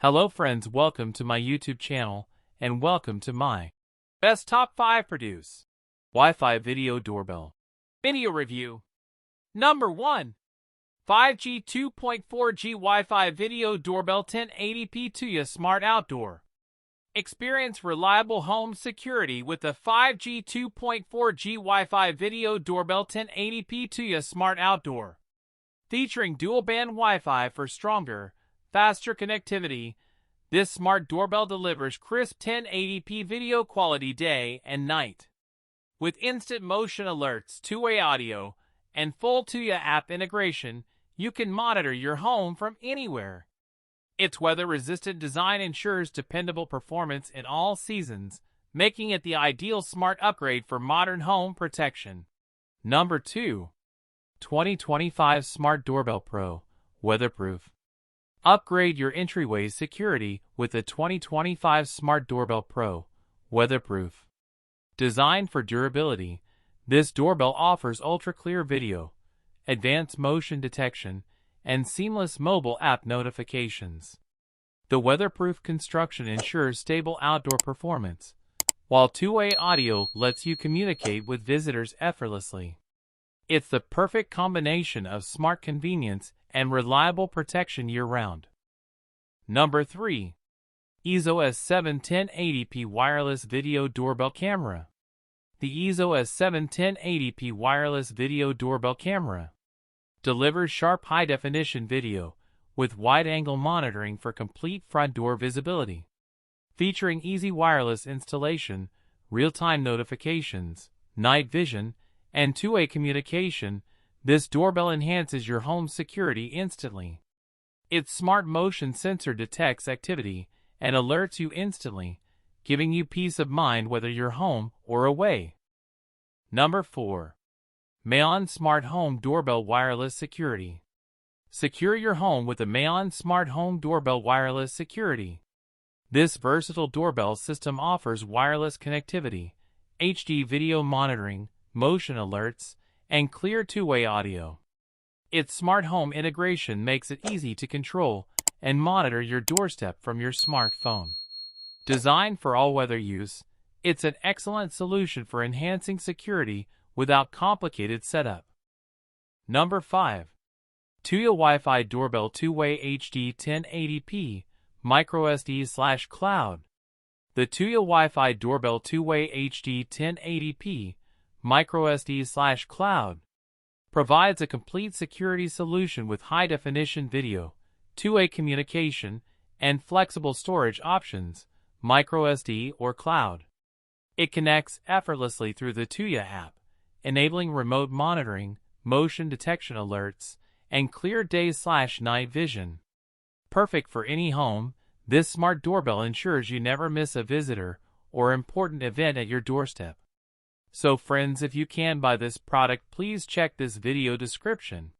Hello friends, welcome to my YouTube channel, and welcome to my Best Top 5 Produce Wi-Fi Video Doorbell Video Review. Number 1. 5G 2.4G Wi-Fi Video Doorbell 1080p Tuya Smart Outdoor. Experience reliable home security with the 5G 2.4G Wi-Fi Video Doorbell 1080p Tuya Smart Outdoor. Featuring dual-band Wi-Fi for stronger, faster connectivity, this smart doorbell delivers crisp 1080p video quality day and night. With instant motion alerts, two-way audio, and full Tuya app integration, you can monitor your home from anywhere. Its weather-resistant design ensures dependable performance in all seasons, making it the ideal smart upgrade for modern home protection. Number 2. 2025 Smart Doorbell Pro Weatherproof. Upgrade your entryway's security with the 2025 Smart Doorbell Pro Weatherproof. Designed for durability, this doorbell offers ultra-clear video, advanced motion detection, and seamless mobile app notifications. The weatherproof construction ensures stable outdoor performance, while two-way audio lets you communicate with visitors effortlessly. It's the perfect combination of smart convenience and reliable protection year-round. Number 3. EaseOS 7 1080p Wireless Video Doorbell Camera. The EaseOS 7 1080p Wireless Video Doorbell Camera delivers sharp high-definition video with wide-angle monitoring for complete front door visibility. Featuring easy wireless installation, real-time notifications, night vision, and two-way communication, this doorbell enhances your home security instantly. Its smart motion sensor detects activity and alerts you instantly, giving you peace of mind whether you're home or away. Number 4. Mayon Smart Home Doorbell Wireless Security. Secure your home with the Mayon Smart Home Doorbell Wireless Security. This versatile doorbell system offers wireless connectivity, HD video monitoring, motion alerts, and clear two-way audio. Its smart home integration makes it easy to control and monitor your doorstep from your smartphone. Designed for all-weather use, it's an excellent solution for enhancing security without complicated setup. Number 5. Tuya Wi-Fi Doorbell Two-Way HD 1080p microSD/Cloud. The Tuya Wi-Fi Doorbell Two-Way HD 1080p microSD/Cloud provides a complete security solution with high-definition video, two-way communication, and flexible storage options, microSD or cloud. It connects effortlessly through the Tuya app, enabling remote monitoring, motion detection alerts, and clear day/night vision. Perfect for any home, this smart doorbell ensures you never miss a visitor or important event at your doorstep. So friends, if you can buy this product, please check this video description.